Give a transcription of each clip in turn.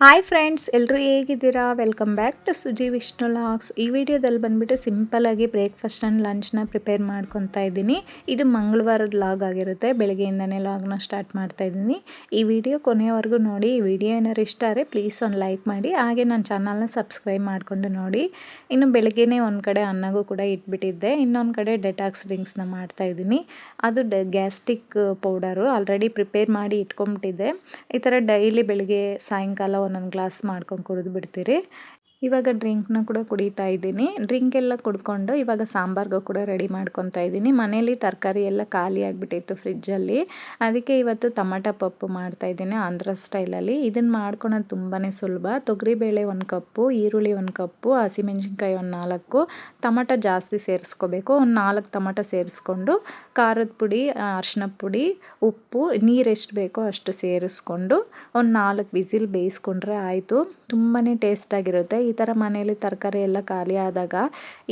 Hi friends, ಎಲ್ಲರೂ ಹೇಗಿದ್ದೀರಾ? Welcome back to Suji Vishnu logs. ಈ ವಿಡಿಯೋದಲ್ಲಿ ಬಂದುಬಿಟ್ಟು ಸಿಂಪಲ್ಲಾಗಿ ಬ್ರೇಕ್ಫಾಸ್ಟ್ ಆ್ಯಂಡ್ ಲಂಚ್ನ ಪ್ರಿಪೇರ್ ಮಾಡ್ಕೊತಾ ಇದ್ದೀನಿ. ಇದು ಮಂಗಳವಾರದ ಲಾಗ್ ಆಗಿರುತ್ತೆ. ಬೆಳಗ್ಗೆಯಿಂದನೇ ಲಾಗ್ನ ಸ್ಟಾರ್ಟ್ ಮಾಡ್ತಾ ಇದ್ದೀನಿ. ಈ ವಿಡಿಯೋ ಕೊನೆಯವರೆಗೂ ನೋಡಿ. ಈ ವಿಡಿಯೋ ಏನಾದ್ರು ಇಷ್ಟ ಆದರೆ ಪ್ಲೀಸ್ ಒಂದು ಲೈಕ್ ಮಾಡಿ, ಹಾಗೆ ನನ್ನ ಚಾನಲ್ನ ಸಬ್ಸ್ಕ್ರೈಬ್ ಮಾಡಿಕೊಂಡು ನೋಡಿ. ಇನ್ನು ಬೆಳಗ್ಗೆನೇ ಒಂದು ಕಡೆ ಅನ್ನಗೂ ಕೂಡ ಇಟ್ಬಿಟ್ಟಿದ್ದೆ, ಇನ್ನೊಂದು ಕಡೆ ಡೆಟಾಕ್ಸ್ ಡ್ರಿಂಕ್ಸ್ನ ಮಾಡ್ತಾಯಿದ್ದೀನಿ. ಅದು ಗ್ಯಾಸ್ಟ್ರಿಕ್ ಪೌಡರು ಆಲ್ರೆಡಿ ಪ್ರಿಪೇರ್ ಮಾಡಿ ಇಟ್ಕೊಂಬಿಟ್ಟಿದ್ದೆ. ಈ ಥರ ಡೈಲಿ ಬೆಳಿಗ್ಗೆ ಸಾಯಂಕಾಲ ಒಂದೊಂದು ಗ್ಲಾಸ್ ಮಾಡ್ಕೊಂಡು ಕುಡಿದು ಬಿಡ್ತೀರಿ. ಇವಾಗ ಡ್ರಿಂಕ್ನ ಕೂಡ ಕುಡಿತಾ ಇದ್ದೀನಿ. ಡ್ರಿಂಕ್ ಎಲ್ಲ ಕುಡ್ಕೊಂಡು ಇವಾಗ ಸಾಂಬಾರ್ಗೂ ಕೂಡ ರೆಡಿ ಮಾಡ್ಕೊತಾ ಇದ್ದೀನಿ. ಮನೇಲಿ ತರಕಾರಿ ಎಲ್ಲ ಖಾಲಿ ಆಗಿಬಿಟ್ಟಿತ್ತು ಫ್ರಿಜ್ಜಲ್ಲಿ. ಅದಕ್ಕೆ ಇವತ್ತು ಟೊಮಟೊ ಪಪ್ಪು ಮಾಡ್ತಾಯಿದ್ದೀನಿ ಆಂಧ್ರ ಸ್ಟೈಲಲ್ಲಿ. ಇದನ್ನು ಮಾಡ್ಕೊಳೋದು ತುಂಬಾ ಸುಲಭ. ತೊಗರಿಬೇಳೆ 1 ಕಪ್ಪು, ಈರುಳ್ಳಿ 1 ಕಪ್ಪು, ಹಸಿಮೆಣ್ಸಿನ್ಕಾಯಿ ಒಂದು 4, ಟೊಮಟೊ ಜಾಸ್ತಿ ಸೇರಿಸ್ಕೋಬೇಕು. ಒಂದು 4 ಟೊಮಟೊ ಸೇರಿಸ್ಕೊಂಡು ಖಾರದ ಪುಡಿ, ಅರಿಶಿನದ ಪುಡಿ, ಉಪ್ಪು, ನೀರು ಎಷ್ಟು ಬೇಕೋ ಅಷ್ಟು ಸೇರಿಸ್ಕೊಂಡು ಒಂದು 4 ವಿಸಿಲ್ ಬೇಯಿಸ್ಕೊಂಡ್ರೆ ಆಯಿತು. ತುಂಬಾ ಟೇಸ್ಟಾಗಿರುತ್ತೆ. ಈ ಥರ ಮನೇಲಿ ತರಕಾರಿ ಎಲ್ಲ ಖಾಲಿ ಆದಾಗ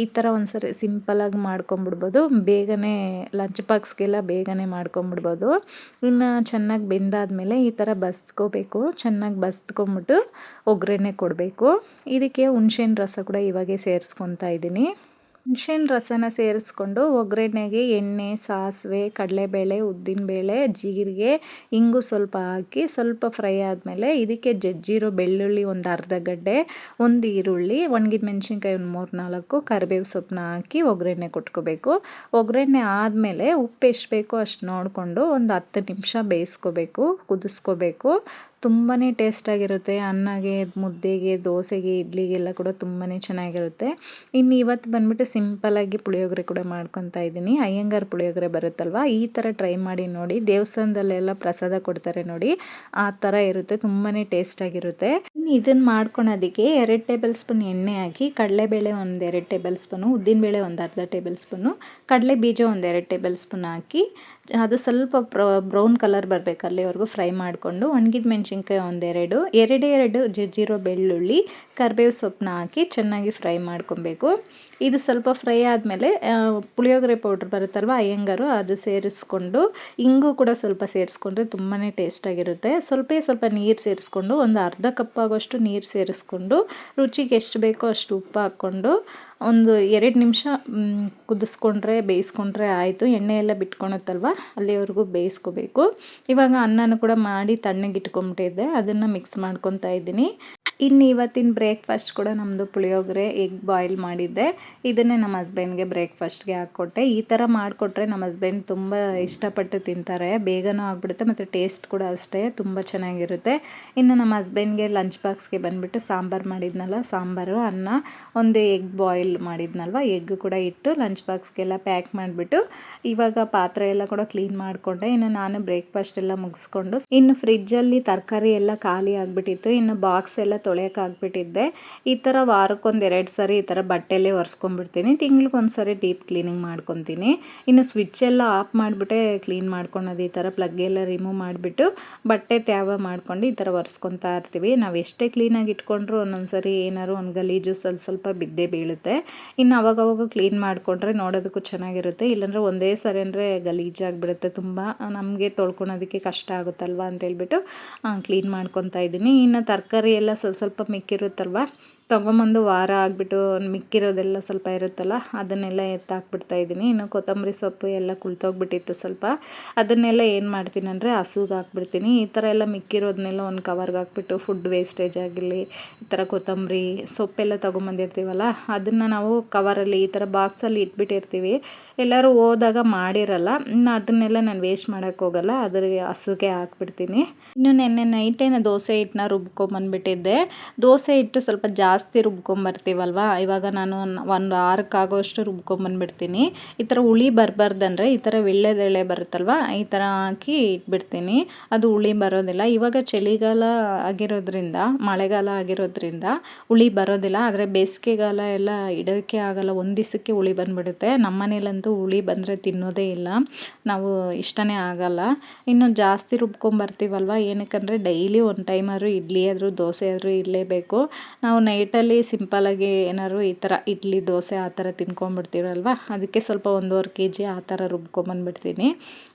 ಈ ಥರ ಒಂದ್ಸರಿ ಸಿಂಪಲಾಗಿ ಮಾಡ್ಕೊಂಬಿಡ್ಬೋದು. ಬೇಗನೆ ಲಂಚ್ ಬಾಕ್ಸ್ಗೆಲ್ಲ ಬೇಗನೆ ಮಾಡ್ಕೊಂಬಿಡ್ಬೋದು. ಇನ್ನು ಚೆನ್ನಾಗಿ ಬೆಂದಾದಮೇಲೆ ಈ ಥರ ಬಸ್ಕೋಬೇಕು. ಚೆನ್ನಾಗಿ ಬಸ್ಕೊಂಬಿಟ್ಟು ಒಗ್ಗರಣೆ ಕೊಡಬೇಕು. ಇದಕ್ಕೆ ಹುಣಸೆಹಣ್ಣು ರಸ ಕೂಡ ಇವಾಗೆ ಸೇರಿಸ್ಕೊತಾ ಇದ್ದೀನಿ. ಹುಣಸೆಹಣ್ಣು ರಸನ ಸೇರಿಸ್ಕೊಂಡು ಒಗ್ಗರಣೆಗೆ ಎಣ್ಣೆ, ಸಾಸಿವೆ, ಕಡಲೆಬೇಳೆ, ಉದ್ದಿನಬೇಳೆ, ಜೀರಿಗೆ, ಇಂಗು ಸ್ವಲ್ಪ ಹಾಕಿ ಸ್ವಲ್ಪ ಫ್ರೈ ಆದಮೇಲೆ ಇದಕ್ಕೆ ಜಜ್ಜಿರೋ ಬೆಳ್ಳುಳ್ಳಿ ಒಂದು ಅರ್ಧ ಗಡ್ಡೆ, ಒಂದು ಈರುಳ್ಳಿ, ಒಣಗಿದ ಮೆಣಸಿನ್ಕಾಯಿ ಒಂದು 3-4, ಕರಿಬೇವು ಸೊಪ್ಪನ್ನ ಹಾಕಿ ಒಗ್ಗರಣೆ ಕೊಟ್ಕೋಬೇಕು. ಒಗ್ಗರಣೆ ಆದಮೇಲೆ ಉಪ್ಪು ಎಷ್ಟು ಬೇಕೋ ಅಷ್ಟು ನೋಡಿಕೊಂಡು ಒಂದು 10 ನಿಮಿಷ ಬೇಯಿಸ್ಕೋಬೇಕು, ಕುದಿಸ್ಕೋಬೇಕು. ತುಂಬಾ ಟೇಸ್ಟಾಗಿರುತ್ತೆ. ಅನ್ನಗೆ, ಮುದ್ದೆಗೆ, ದೋಸೆಗೆ, ಇಡ್ಲಿಗೆಲ್ಲ ಕೂಡ ತುಂಬಾ ಚೆನ್ನಾಗಿರುತ್ತೆ. ಇನ್ನು ಇವತ್ತು ಬಂದುಬಿಟ್ಟು ಸಿಂಪಲ್ಲಾಗಿ ಪುಳಿಯೋಗರೆ ಕೂಡ ಮಾಡ್ಕೊತಾ ಇದ್ದೀನಿ. ಅಯ್ಯಂಗಾರ್ ಪುಳಿಯೋಗರೆ ಬರುತ್ತಲ್ವ, ಈ ಥರ ಟ್ರೈ ಮಾಡಿ ನೋಡಿ. ದೇವಸ್ಥಾನದಲ್ಲೆಲ್ಲ ಪ್ರಸಾದ ಕೊಡ್ತಾರೆ ನೋಡಿ, ಆ ಥರ ಇರುತ್ತೆ. ತುಂಬಾ ಟೇಸ್ಟಾಗಿರುತ್ತೆ. ಇನ್ನು ಇದನ್ನು ಮಾಡ್ಕೊಳೋದಕ್ಕೆ 2 ಟೇಬಲ್ ಸ್ಪೂನ್ ಎಣ್ಣೆ ಹಾಕಿ, ಕಡಲೆಬೇಳೆ ಒಂದು 2 ಟೇಬಲ್ ಸ್ಪೂನು, ಉದ್ದಿನಬೇಳೆ ಒಂದು ಅರ್ಧ ಟೇಬಲ್ ಸ್ಪೂನು, ಕಡಲೆ ಬೀಜ ಒಂದು 2 ಟೇಬಲ್ ಸ್ಪೂನ್ ಹಾಕಿ ಅದು ಸ್ವಲ್ಪ ಬ್ರೌನ್ ಕಲರ್ ಬರಬೇಕು ಅಲ್ಲಿವರೆಗೂ ಫ್ರೈ ಮಾಡಿಕೊಂಡು, ಒಣಗಿದ ಮೆಣಸಿನ್ಕಾಯಿ ಎರಡೇ ಜಜ್ಜಿರೋ ಬೆಳ್ಳುಳ್ಳಿ, ಕರಿಬೇವು ಸೊಪ್ಪನ್ನ ಹಾಕಿ ಚೆನ್ನಾಗಿ ಫ್ರೈ ಮಾಡ್ಕೊಬೇಕು. ಇದು ಸ್ವಲ್ಪ ಫ್ರೈ ಆದಮೇಲೆ ಪುಳಿಯೋಗರೆ ಪೌಡ್ರ್ ಬರುತ್ತಲ್ವ ಅಯ್ಯಂಗಾರು, ಅದು ಸೇರಿಸ್ಕೊಂಡು ಇಂಗು ಕೂಡ ಸ್ವಲ್ಪ ಸೇರಿಸ್ಕೊಂಡ್ರೆ ತುಂಬಾ ಟೇಸ್ಟಾಗಿರುತ್ತೆ. ಸ್ವಲ್ಪ ನೀರು ಸೇರಿಸ್ಕೊಂಡು ಒಂದು ಅರ್ಧ ಕಪ್ ಆಗೋಷ್ಟು ನೀರು ಸೇರಿಸ್ಕೊಂಡು ರುಚಿಗೆ ಎಷ್ಟು ಬೇಕೋ ಅಷ್ಟು ಉಪ್ಪು ಹಾಕ್ಕೊಂಡು ಒಂದು 2 ನಿಮಿಷ ಕುದಿಸ್ಕೊಂಡ್ರೆ ಬೇಯಿಸ್ಕೊಂಡ್ರೆ ಆಯಿತು. ಎಣ್ಣೆ ಎಲ್ಲ ಬಿಟ್ಕೊಳತ್ತಲ್ವ ಅಲ್ಲಿವರೆಗೂ ಬೇಯಿಸ್ಕೋಬೇಕು. ಇವಾಗ ಅನ್ನನೂ ಕೂಡ ಮಾಡಿ ತಣ್ಣಗೆ ಇಟ್ಕೊಂಬಿಟ್ಟಿದ್ದೆ, ಅದನ್ನು ಮಿಕ್ಸ್ ಮಾಡ್ಕೊತಾ ಇದ್ದೀನಿ. ಇನ್ನು ಇವತ್ತಿನ ಬ್ರೇಕ್ಫಾಸ್ಟ್ ಕೂಡ ನಮ್ಮದು ಪುಳಿಯೋಗರೆ, ಎಗ್ ಬಾಯ್ಲ್ ಮಾಡಿದ್ದೆ. ಇದನ್ನೇ ನಮ್ಮ ಹಸ್ಬೆಂಡ್ಗೆ ಬ್ರೇಕ್ಫಾಸ್ಟ್ಗೆ ಹಾಕ್ಕೊಟ್ಟೆ. ಈ ಥರ ಮಾಡಿಕೊಟ್ರೆ ನಮ್ಮ ಹಸ್ಬೆಂಡ್ ತುಂಬ ಇಷ್ಟಪಟ್ಟು ತಿಂತಾರೆ. ಬೇಗನೂ ಆಗಿಬಿಡುತ್ತೆ ಮತ್ತು ಟೇಸ್ಟ್ ಕೂಡ ಅಷ್ಟೇ ತುಂಬ ಚೆನ್ನಾಗಿರುತ್ತೆ. ಇನ್ನು ನಮ್ಮ ಹಸ್ಬೆಂಡ್ಗೆ ಲಂಚ್ ಬಾಕ್ಸ್ಗೆ ಬಂದುಬಿಟ್ಟು ಸಾಂಬಾರು ಮಾಡಿದ್ನಲ್ಲ, ಸಾಂಬಾರು, ಅನ್ನ, ಒಂದು ಎಗ್ ಬಾಯ್ಲ್ ಮಾಡಿದ್ನಲ್ವ, ಎಗ್ ಕೂಡ ಇಟ್ಟು ಲಂಚ್ ಬಾಕ್ಸ್ಗೆಲ್ಲ ಪ್ಯಾಕ್ ಮಾಡಿಬಿಟ್ಟು ಇವಾಗ ಪಾತ್ರೆ ಎಲ್ಲ ಕೂಡ ಕ್ಲೀನ್ ಮಾಡಿಕೊಂಡೆ. ಇನ್ನು ನಾನು ಬ್ರೇಕ್ಫಾಸ್ಟ್ ಎಲ್ಲ ಮುಗಿಸ್ಕೊಂಡು ಇನ್ನು ಫ್ರಿಜ್ಜಲ್ಲಿ ತರಕಾರಿ ಎಲ್ಲ ಖಾಲಿ ಆಗಿಬಿಟ್ಟಿತ್ತು. ಇನ್ನು ಬಾಕ್ಸ್ ಎಲ್ಲ ತೊಳೆಯೋಕ್ಕಾಗ್ಬಿಟ್ಟಿದ್ದೆ. ಈ ಥರ ವಾರಕ್ಕೊಂದು 2 ಸರಿ ಈ ಥರ ಬಟ್ಟೆಲ್ಲೇ ಒರೆಸ್ಕೊಂಡ್ಬಿಡ್ತೀನಿ. ತಿಂಗ್ಳಿಗೊಂದು ಸರಿ ಡೀಪ್ ಕ್ಲೀನಿಂಗ್ ಮಾಡ್ಕೊತೀನಿ. ಇನ್ನು ಸ್ವಿಚ್ ಎಲ್ಲ ಆಫ್ ಮಾಡಿಬಿಟ್ಟೆ ಕ್ಲೀನ್ ಮಾಡ್ಕೊಳೋದು. ಈ ಥರ ಪ್ಲಗ್ ಎಲ್ಲ ರಿಮೂವ್ ಮಾಡಿಬಿಟ್ಟು ಬಟ್ಟೆ ತ್ಯಾವ ಮಾಡ್ಕೊಂಡು ಈ ಥರ ಒರೆಸ್ಕೊತಾ ಇರ್ತೀವಿ. ನಾವು ಎಷ್ಟೇ ಕ್ಲೀನಾಗಿ ಇಟ್ಕೊಂಡ್ರು ಒಂದೊಂದು ಸರಿ ಏನಾದ್ರು ಒಂದು ಗಲೀಜು ಸ್ವಲ್ಪ ಬಿದ್ದೇ ಬೀಳುತ್ತೆ. ಇನ್ನು ಅವಾಗವಾಗ ಕ್ಲೀನ್ ಮಾಡಿಕೊಂಡ್ರೆ ನೋಡೋದಕ್ಕೂ ಚೆನ್ನಾಗಿರುತ್ತೆ. ಇಲ್ಲಾಂದರೆ ಒಂದೇ ಸರಿ ಅಂದರೆ ಗಲೀಜಾಗಿಬಿಡುತ್ತೆ. ತುಂಬ ನಮಗೆ ತೊಳ್ಕೊಳೋದಕ್ಕೆ ಕಷ್ಟ ಆಗುತ್ತಲ್ವ ಅಂತೇಳ್ಬಿಟ್ಟು ಕ್ಲೀನ್ ಮಾಡ್ಕೊತಾ ಇದ್ದೀನಿ. ಇನ್ನು ತರಕಾರಿ ಎಲ್ಲ ಸ್ವಲ್ಪ ಮಿಕ್ಕಿರುತ್ತಲ್ವ, ತೊಗೊಂಬಂದು ವಾರ ಆಗಿಬಿಟ್ಟು ಮಿಕ್ಕಿರೋದೆಲ್ಲ ಸ್ವಲ್ಪ ಇರುತ್ತಲ್ಲ, ಅದನ್ನೆಲ್ಲ ಎತ್ತಾಕ್ಬಿಡ್ತಾ ಇದ್ದೀನಿ. ಇನ್ನು ಕೊತ್ತಂಬರಿ ಸೊಪ್ಪು ಎಲ್ಲ ಕುಳ್ತೋಗ್ಬಿಟ್ಟಿತ್ತು ಸ್ವಲ್ಪ, ಅದನ್ನೆಲ್ಲ ಏನು ಮಾಡ್ತೀನಿ ಅಂದರೆ ಹಸುಗೆ ಹಾಕ್ಬಿಡ್ತೀನಿ. ಈ ಥರ ಎಲ್ಲ ಮಿಕ್ಕಿರೋದನ್ನೆಲ್ಲ ಒಂದು ಕವರ್ಗೆ ಹಾಕ್ಬಿಟ್ಟು ಫುಡ್ ವೇಸ್ಟೇಜ್ ಆಗಿರಲಿ, ಈ ಥರ ಕೊತ್ತಂಬರಿ ಸೊಪ್ಪೆಲ್ಲ ತೊಗೊಂಬಂದಿರ್ತೀವಲ್ಲ, ಅದನ್ನು ನಾವು ಕವರಲ್ಲಿ ಈ ಥರ ಬಾಕ್ಸಲ್ಲಿ ಇಟ್ಬಿಟ್ಟಿರ್ತೀವಿ. ಎಲ್ಲರೂ ಹೋದಾಗ ಮಾಡಿರಲ್ಲ, ಇನ್ನು ಅದನ್ನೆಲ್ಲ ನಾನು ವೇಸ್ಟ್ ಮಾಡೋಕ್ಕೆ ಹೋಗಲ್ಲ, ಅದ್ರ ಹಸುಗೆ ಹಾಕ್ಬಿಡ್ತೀನಿ. ಇನ್ನು ನೆನ್ನೆ ನೈಟೇನ ದೋಸೆ ಹಿಟ್ಟನ್ನ ರುಬ್ಕೊಂಬಂದ್ಬಿಟ್ಟಿದ್ದೆ. ದೋಸೆ ಹಿಟ್ಟು ಸ್ವಲ್ಪ ಜಾಸ್ತಿ ರುಬ್ಕೊಂಬರ್ತೀವಲ್ವ, ಇವಾಗ ನಾನು ಒಂದು 6ಕ್ಕೆ ಆಗೋಷ್ಟು ರುಬ್ಕೊಂಬಂದ್ಬಿಡ್ತೀನಿ. ಈ ಥರ ಹುಳಿ ಬರಬಾರ್ದಂದ್ರೆ ಈ ಥರ ವೀಳ್ಯದೆಲೆ ಬರುತ್ತಲ್ವ, ಈ ಥರ ಹಾಕಿ ಇಟ್ಬಿಡ್ತೀನಿ. ಅದು ಹುಳಿ ಬರೋದಿಲ್ಲ. ಇವಾಗ ಚಳಿಗಾಲ ಆಗಿರೋದ್ರಿಂದ, ಮಳೆಗಾಲ ಆಗಿರೋದ್ರಿಂದ ಹುಳಿ ಬರೋದಿಲ್ಲ. ಆದರೆ ಬೇಸಿಗೆಗಾಲ ಎಲ್ಲ ಇಡೋಕ್ಕೆ ಆಗಲ್ಲ, ಒಂದು ದಿವಸಕ್ಕೆ ಹುಳಿ ಬಂದುಬಿಡುತ್ತೆ. ನಮ್ಮ ಮನೇಲಂತೂ ಹುಳಿ ಬಂದರೆ ತಿನ್ನೋದೇ ಇಲ್ಲ, ನಾವು ಇಷ್ಟನೇ ಆಗಲ್ಲ. ಇನ್ನು ಜಾಸ್ತಿ ರುಬ್ಕೊಂಬರ್ತೀವಲ್ವ, ಏನಕ್ಕಂದರೆ ಡೈಲಿ ಒಂದು ಟೈಮ್ ಆದರೂ ಇಡ್ಲಿ ಆದರೂ ದೋಸೆ ಆದರೂ ಇರಲೇಬೇಕು. ನಾವು ನೈಟಲ್ಲಿ ಸಿಂಪಲಾಗಿ ಏನಾದ್ರು ಈ ಥರ ಇಡ್ಲಿ ದೋಸೆ ಆ ಥರ ತಿನ್ಕೊಂಬಿಡ್ತೀವಲ್ವ, ಅದಕ್ಕೆ ಸ್ವಲ್ಪ 1.5 kg ಆ ಥರ ರುಬ್ಕೊಂಬಂದ್ಬಿಡ್ತೀನಿ.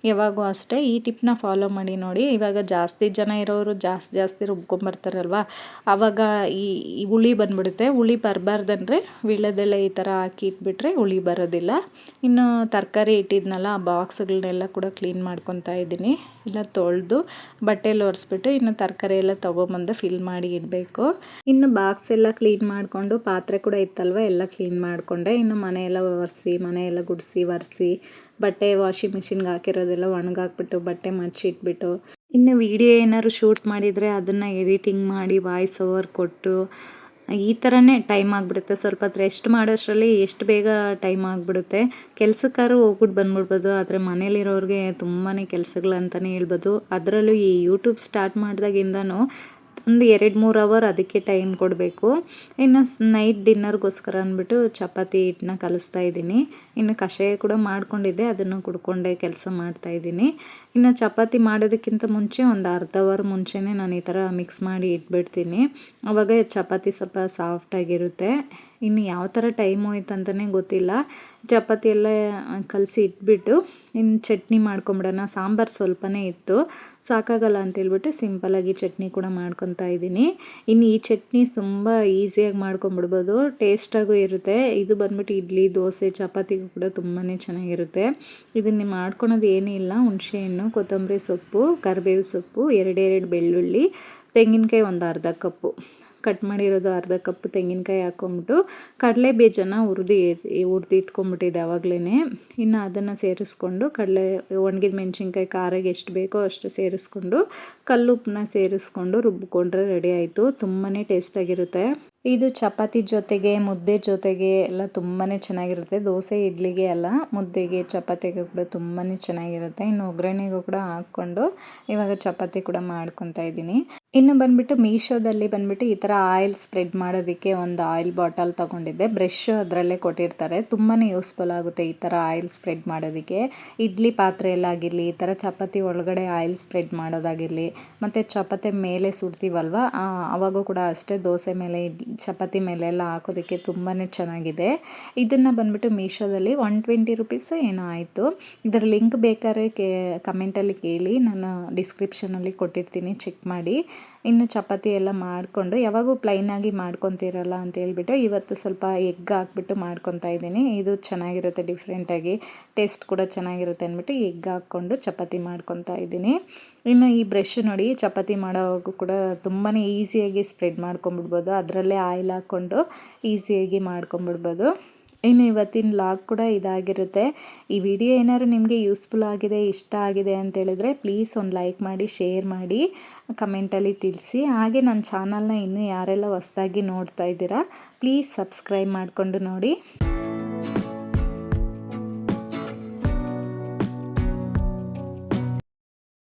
ಯಾವಾಗೂ ಅಷ್ಟೇ ಈ ಟಿಪ್ನ ಫಾಲೋ ಮಾಡಿ ನೋಡಿ. ಇವಾಗ ಜಾಸ್ತಿ ಜನ ಇರೋರು ಜಾಸ್ತಿ ರುಬ್ಕೊಂಬರ್ತಾರಲ್ವ, ಆವಾಗ ಈ ಹುಳಿ ಬಂದ್ಬಿಡುತ್ತೆ. ಹುಳಿ ಬರಬಾರ್ದಂದ್ರೆ ವೀಳ್ಯದೆಲೆ ಈ ಥರ ಹಾಕಿ ಇಟ್ಬಿಟ್ರೆ ಹುಳಿ ಬರೋದಿಲ್ಲ. ಇನ್ನು ತರಕಾರಿ ಇಟ್ಟಿದ್ನಲ್ಲ ಆ ಬಾಕ್ಸ್ಗಳನ್ನೆಲ್ಲ ಕೂಡ ಕ್ಲೀನ್ ಮಾಡ್ಕೊತಾ ಇದ್ದೀನಿ. ಇಲ್ಲ ತೊಳೆದು ಬಟ್ಟೆಯಲ್ಲಿ ಒರೆಸ್ಬಿಟ್ಟು ಇನ್ನು ತರಕಾರಿ ಎಲ್ಲ ತೊಗೊಂಬಂದು ಫಿಲ್ ಮಾಡಿ ಇಡಬೇಕು. ಇನ್ನು ಬಾಕ್ಸ್ ಎಲ್ಲ ಕ್ಲೀನ್ ಮಾಡಿಕೊಂಡು ಪಾತ್ರೆ ಕೂಡ ಇತ್ತಲ್ವ ಎಲ್ಲ ಕ್ಲೀನ್ ಮಾಡಿಕೊಂಡೆ. ಇನ್ನು ಮನೆಯೆಲ್ಲ ಮನೆಯೆಲ್ಲ ಗುಡಿಸಿ ಒರೆಸಿ ಬಟ್ಟೆ ವಾಷಿಂಗ್ ಮಿಷಿನ್ಗೆ ಹಾಕಿರೋದೆಲ್ಲ ಒಣಗಾಕ್ಬಿಟ್ಟು ಬಟ್ಟೆ ಮಡ್ಚಿಟ್ಬಿಟ್ಟು, ಇನ್ನು ವಿಡಿಯೋ ಏನಾದ್ರು ಶೂಟ್ ಮಾಡಿದರೆ ಅದನ್ನು ಎಡಿಟಿಂಗ್ ಮಾಡಿ ವಾಯ್ಸ್ ಓವರ್ ಕೊಟ್ಟು ಈ ಥರನೇ ಟೈಮ್ ಆಗಿಬಿಡುತ್ತೆ. ಸ್ವಲ್ಪ ಹೊತ್ತು ರೆಸ್ಟ್ ಮಾಡೋಷ್ಟರಲ್ಲಿ ಎಷ್ಟು ಬೇಗ ಟೈಮ್ ಆಗಿಬಿಡುತ್ತೆ. ಕೆಲ್ಸಕ್ಕಾದ್ರೂ ಹೋಗ್ಬಿಟ್ಟು ಬಂದ್ಬಿಡ್ಬೋದು, ಆದರೆ ಮನೇಲಿರೋರಿಗೆ ತುಂಬಾ ಕೆಲಸಗಳಂತಲೇ ಹೇಳ್ಬೋದು. ಅದರಲ್ಲೂ ಈ ಯೂಟ್ಯೂಬ್ ಸ್ಟಾರ್ಟ್ ಮಾಡಿದಾಗಿಂದನೂ ಒಂದು 2-3 ಅವರ್ ಅದಕ್ಕೆ ಟೈಮ್ ಕೊಡಬೇಕು. ಇನ್ನು ನೈಟ್ ಡಿನ್ನರ್ಗೋಸ್ಕರ ಅಂದ್ಬಿಟ್ಟು ಚಪಾತಿ ಹಿಟ್ಟನ್ನ ಕಲಿಸ್ತಾ ಇದ್ದೀನಿ. ಇನ್ನು ಕಷಾಯ ಕೂಡ ಮಾಡ್ಕೊಂಡಿದ್ದೆ, ಅದನ್ನು ಕುಡ್ಕೊಂಡೆ ಕೆಲಸ ಮಾಡ್ತಾಯಿದ್ದೀನಿ. ಇನ್ನು ಚಪಾತಿ ಮಾಡೋದಕ್ಕಿಂತ ಮುಂಚೆ ಒಂದು ಅರ್ಧ ಅವರ್ ಮುಂಚೆನೇ ನಾನು ಈ ಥರ ಮಿಕ್ಸ್ ಮಾಡಿ ಇಟ್ಬಿಡ್ತೀನಿ. ಆವಾಗ ಚಪಾತಿ ಸ್ವಲ್ಪ ಸಾಫ್ಟಾಗಿರುತ್ತೆ. ಇನ್ನು ಯಾವ ಥರ ಟೈಮ್ ಹೋಯ್ತು ಅಂತಲೇ ಗೊತ್ತಿಲ್ಲ. ಚಪಾತಿ ಎಲ್ಲ ಕಲಸಿ ಇಟ್ಬಿಟ್ಟು ಇನ್ನು ಚಟ್ನಿ ಮಾಡ್ಕೊಂಬಿಡೋಣ. ಸಾಂಬಾರು ಸ್ವಲ್ಪನೇ ಇತ್ತು, ಸಾಕಾಗಲ್ಲ ಅಂತೇಳ್ಬಿಟ್ಟು ಸಿಂಪಲಾಗಿ ಚಟ್ನಿ ಕೂಡ ಮಾಡ್ಕೊತಾ ಇದ್ದೀನಿ. ಇನ್ನು ಈ ಚಟ್ನಿ ತುಂಬ ಈಸಿಯಾಗಿ ಮಾಡ್ಕೊಂಬಿಡ್ಬೋದು, ಟೇಸ್ಟಾಗೂ ಇರುತ್ತೆ. ಇದು ಬಂದ್ಬಿಟ್ಟು ಇಡ್ಲಿ ದೋಸೆ ಚಪಾತಿಗೂ ಕೂಡ ತುಂಬಾ ಚೆನ್ನಾಗಿರುತ್ತೆ. ಇದನ್ನು ಮಾಡ್ಕೊಳೋದು ಏನೂ ಇಲ್ಲ, ಹುಣಸೆಹಣ್ಣು, ಕೊತ್ತಂಬರಿ ಸೊಪ್ಪು, ಕರಿಬೇವು ಸೊಪ್ಪು, 2 ಬೆಳ್ಳುಳ್ಳಿ, ತೆಂಗಿನಕಾಯಿ ಒಂದು ಅರ್ಧ ಕಪ್ಪು ಕಟ್ ಮಾಡಿರೋದು, ಅರ್ಧ ಕಪ್ ತೆಂಗಿನಕಾಯಿ ಹಾಕ್ಕೊಂಬಿಟ್ಟು ಕಡಲೆ ಬೀಜನ ಹುರಿದು ಇಟ್ಕೊಂಬಿಟ್ಟಿದ್ದೆ ಆವಾಗಲೇ. ಇನ್ನು ಅದನ್ನು ಸೇರಿಸ್ಕೊಂಡು ಒಣಗಿದ ಮೆಣಸಿನ್ಕಾಯಿ ಖಾರಕ್ಕೆ ಎಷ್ಟು ಬೇಕೋ ಅಷ್ಟು ಸೇರಿಸ್ಕೊಂಡು ಕಲ್ಲುಪ್ಪನ್ನ ಸೇರಿಸ್ಕೊಂಡು ರುಬ್ಬಿಕೊಂಡ್ರೆ ರೆಡಿ ಆಯಿತು. ತುಂಬಾ ಟೇಸ್ಟಾಗಿರುತ್ತೆ. ಇದು ಚಪಾತಿ ಜೊತೆಗೆ ಮುದ್ದೆ ಜೊತೆಗೆ ಎಲ್ಲ ತುಂಬಾ ಚೆನ್ನಾಗಿರುತ್ತೆ. ದೋಸೆ ಇಡ್ಲಿಗೆ ಅಲ್ಲ, ಮುದ್ದೆಗೆ ಚಪಾತಿಗೆ ಕೂಡ ತುಂಬಾ ಚೆನ್ನಾಗಿರುತ್ತೆ. ಇನ್ನು ಒಗ್ಗರಣೆಗೂ ಕೂಡ ಹಾಕ್ಕೊಂಡು ಇವಾಗ ಚಪಾತಿ ಕೂಡ ಮಾಡ್ಕೊತಾ ಇದ್ದೀನಿ. ಇನ್ನು ಬಂದ್ಬಿಟ್ಟು ಮೀಶೋದಲ್ಲಿ ಬಂದ್ಬಿಟ್ಟು ಈ ಥರ ಆಯಿಲ್ ಸ್ಪ್ರೆಡ್ ಮಾಡೋದಕ್ಕೆ ಒಂದು ಆಯಿಲ್ ಬಾಟಲ್ ತೊಗೊಂಡಿದ್ದೆ. ಬ್ರಷ್ ಅದರಲ್ಲೇ ಕೊಟ್ಟಿರ್ತಾರೆ, ತುಂಬಾ ಯೂಸ್ಫುಲ್ ಆಗುತ್ತೆ ಈ ಥರ ಆಯಿಲ್ ಸ್ಪ್ರೆಡ್ ಮಾಡೋದಕ್ಕೆ. ಇಡ್ಲಿ ಪಾತ್ರೆಯಲ್ಲಾಗಿರಲಿ, ಈ ಥರ ಚಪಾತಿ ಒಳಗಡೆ ಆಯಿಲ್ ಸ್ಪ್ರೆಡ್ ಮಾಡೋದಾಗಿರಲಿ, ಮತ್ತು ಚಪಾತಿ ಮೇಲೆ ಸುಡ್ತೀವಲ್ವ ಆವಾಗೂ ಕೂಡ ಅಷ್ಟೇ ದೋಸೆ ಮೇಲೆ ಚಪಾತಿ ಮೇಲೆ ಎಲ್ಲ ಹಾಕೋದಕ್ಕೆ ತುಂಬಾ ಚೆನ್ನಾಗಿದೆ. ಇದನ್ನು ಬಂದ್ಬಿಟ್ಟು ಮೀಶೋದಲ್ಲಿ 120 ರುಪೀಸ್ ಏನೋ ಆಯಿತು. ಇದರ ಲಿಂಕ್ ಬೇಕಾದ್ರೆ ಕಮೆಂಟಲ್ಲಿ ಕೇಳಿ, ನಾನು ಡಿಸ್ಕ್ರಿಪ್ಷನಲ್ಲಿ ಕೊಟ್ಟಿರ್ತೀನಿ, ಚೆಕ್ ಮಾಡಿ. ಇನ್ನು ಚಪಾತಿ ಎಲ್ಲ ಮಾಡಿಕೊಂಡು ಯಾವಾಗೂ ಪ್ಲೈನಾಗಿ ಮಾಡ್ಕೊತೀರಲ್ಲ ಅಂತ ಹೇಳ್ಬಿಟ್ಟು ಇವತ್ತು ಸ್ವಲ್ಪ ಎಗ್ ಹಾಕ್ಬಿಟ್ಟು ಮಾಡ್ಕೊತಾ ಇದ್ದೀನಿ. ಇದು ಚೆನ್ನಾಗಿರುತ್ತೆ, ಡಿಫ್ರೆಂಟಾಗಿ ಟೇಸ್ಟ್ ಕೂಡ ಚೆನ್ನಾಗಿರುತ್ತೆ ಅಂದ್ಬಿಟ್ಟು ಎಗ್ ಹಾಕ್ಕೊಂಡು ಚಪಾತಿ ಮಾಡ್ಕೊತಾ ಇದ್ದೀನಿ. ಇನ್ನು ಈ ಬ್ರಷ್ ನೋಡಿ, ಚಪಾತಿ ಮಾಡೋವಾಗೂ ಕೂಡ ತುಂಬಾ ಈಸಿಯಾಗಿ ಸ್ಪ್ರೆಡ್ ಮಾಡ್ಕೊಂಬಿಡ್ಬೋದು. ಅದರಲ್ಲೇ ಆಯಿಲ್ ಹಾಕ್ಕೊಂಡು ಈಸಿಯಾಗಿ ಮಾಡ್ಕೊಂಬಿಡ್ಬೋದು. ಇನ್ನು ಇವತ್ತಿನ ಲಾಗ್ ಕೂಡ ಇದಾಗಿರುತ್ತೆ. ಈ ವಿಡಿಯೋ ಏನಾದ್ರು ನಿಮಗೆ ಯೂಸ್ಫುಲ್ ಆಗಿದೆ, ಇಷ್ಟ ಆಗಿದೆ ಅಂತೇಳಿದರೆ ಪ್ಲೀಸ್ ಒಂದು ಲೈಕ್ ಮಾಡಿ, ಶೇರ್ ಮಾಡಿ, ಕಮೆಂಟಲ್ಲಿ ತಿಳಿಸಿ. ಹಾಗೆ ನನ್ನ ಚಾನಲ್ನ ಇನ್ನೂ ಯಾರೆಲ್ಲ ಹೊಸದಾಗಿ ನೋಡ್ತಾ ಇದ್ದೀರಾ ಪ್ಲೀಸ್ ಸಬ್ಸ್ಕ್ರೈಬ್ ಮಾಡಿಕೊಂಡು ನೋಡಿ.